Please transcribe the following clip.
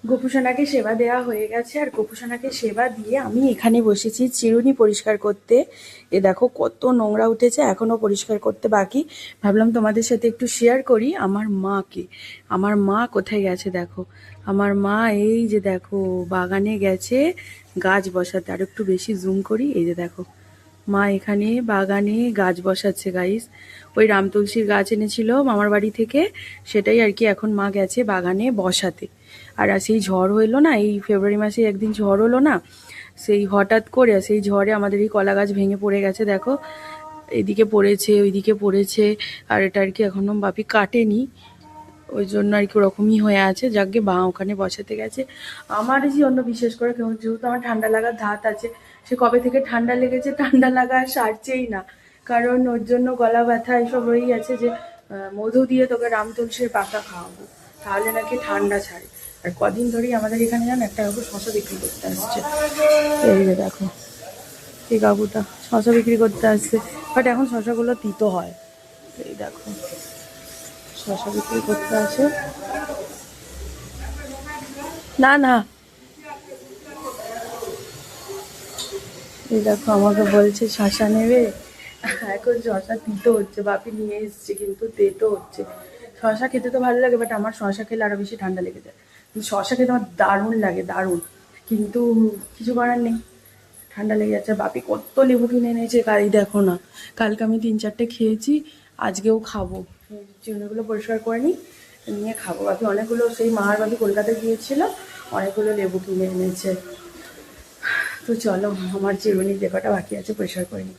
গোপুসোনাকে সেবা দেওয়া হয়ে গেছে, আর গোপুসোনাকে সেবা দিয়ে আমি এখানে বসেছি চিরুনি পরিষ্কার করতে। এ দেখো কত নোংরা উঠেছে, এখনো পরিষ্কার করতে বাকি। ভাবলাম তোমাদের সাথে একটু শেয়ার করি আমার মাকে। আমার মা কোথায় গেছে দেখো, আমার মা এই যে দেখো বাগানে গেছে গাছ বসাতে। আর একটু বেশি জুম করি, এই যে দেখো মা এখানে বাগানে গাছ বসাচ্ছে গাইস। ওই রাম তুলসীর গাছ এনেছিল মামার বাড়ি থেকে, সেটাই আর কি এখন মা গেছে বাগানে বসাতে। আর সেই ঝড় হইলো না, এই ফেব্রুয়ারি মাসে একদিন ঝড় হলো না, সেই হঠাৎ করে সেই ঝড়ে আমাদের এই কলা গাছ ভেঙে পড়ে গেছে দেখো। এদিকে পড়েছে ওইদিকে পড়েছে, আর এটা আর কি এখনো বাপি কাটেনি, ওই জন্য আর কি ওরকমই হয়ে আছে। যাকে বা ওখানে বসাতে গেছে। আমার যে অন্য বিশেষ করে কেউ, যেহেতু আমার ঠান্ডা লাগার ধাত আছে, সে কবে থেকে ঠান্ডা লেগেছে, ঠান্ডা লাগা আর সারছেই না। কারণ ওর জন্য গলা ব্যথা এসব রয়েই আছে যে মধু দিয়ে তোকে রাম তুলসীর পাতা খাওয়াবো, তাহলে নাকি ঠান্ডা ছাড়ে। আর কদিন ধরেই আমাদের এখানে যেন একটা কাকু শশা বিক্রি করতে আসছে, এই যে দেখো এই কাকুটা শশা বিক্রি করতে আসছে। বাট এখন শশাগুলো তিতো হয়, এই দেখো শশা বিক্রি করতে আসে। না না, এই দেখো আমাকে বলছে শশা নেবে। এখন শশা তিতো হচ্ছে, বাপি নিয়ে এসছে কিন্তু তেতো হচ্ছে। শশা খেতে তো ভালো লাগে, বাট আমার শশা খেলে আরো বেশি ঠান্ডা লেগে যায়। কিন্তু শশা খেতে আমার দারুণ লাগে, দারুণ। কিন্তু কিছু করার নেই, ঠান্ডা লেগে যাচ্ছে। আর বাপি কত লেবু কিনে এনেছে, কাল দেখো না, কালকে আমি 3-4টে খেয়েছি, আজকেও খাবো। চিংড়িগুলো পরিষ্কার করে নিই, নিয়ে খাবো। বাপি অনেকগুলো, সেই মার বাপি কলকাতায় গিয়েছিল, অনেকগুলো লেবু কিনে এনেছে। তো চলো আমার চিরুনি যে কটা বাকি আছে পরিষ্কার করে নিই।